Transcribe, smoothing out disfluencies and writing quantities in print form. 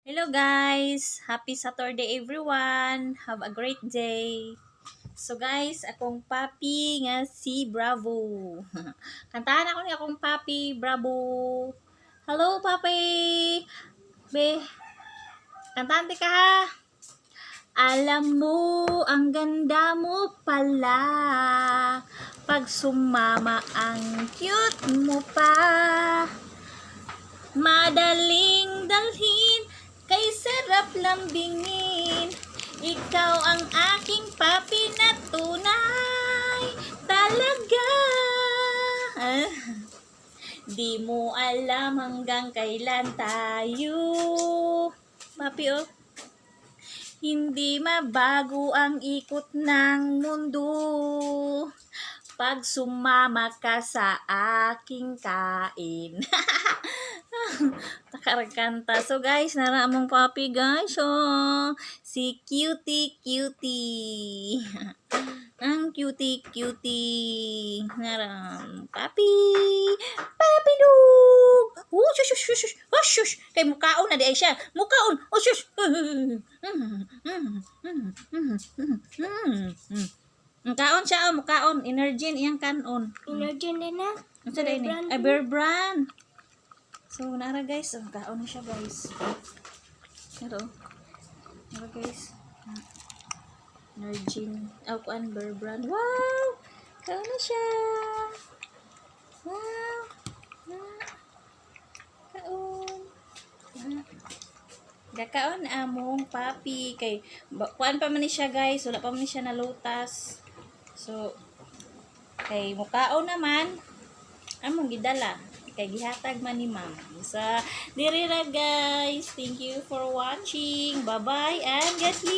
Hello guys! Happy Saturday everyone! Have a great day! So guys, akong papi nga si Bravo. Kantahan ako ni akong papi, Bravo. Hello papi! Be, kantahan ka ha! Alam mo, ang ganda mo pala. Pag sumama, ang cute mo pa. Madaling dalhin, kay sarap lambingin. Ikaw ang aking papi na tunay. Talaga. Di mo alam hanggang kailan tayo. Papi oh. Hindi mabago ang ikot ng mundo. Pag sumama ka sa aking kain. Takaragkanta. So guys, nara among papi guys. Oh, si cutie. Ang cutie. Nara papi. Papi dog. Oh, shush. Oh, shush. Kay mukaon na di ay siya. Mukaon. Oh, shush. Mukaon siya, mukaon. Energy iyang kanon. Energy din na. Ano sa din? Ay, Bear Brand. So, nara guys. Oh, kaon na siya guys. Nara guys. Energy. Kuan Bear Brand. Wow! Kaon na siya. Wow! Kaon. Gakaon among papi. Kay, kuan pa man ni siya guys. Wala pa man ni siya nalutas. So, kay mukaon naman, among gidala. Kay gihatag man ni ma'am. So, diri ra guys. Thank you for watching. Bye-bye and God bless.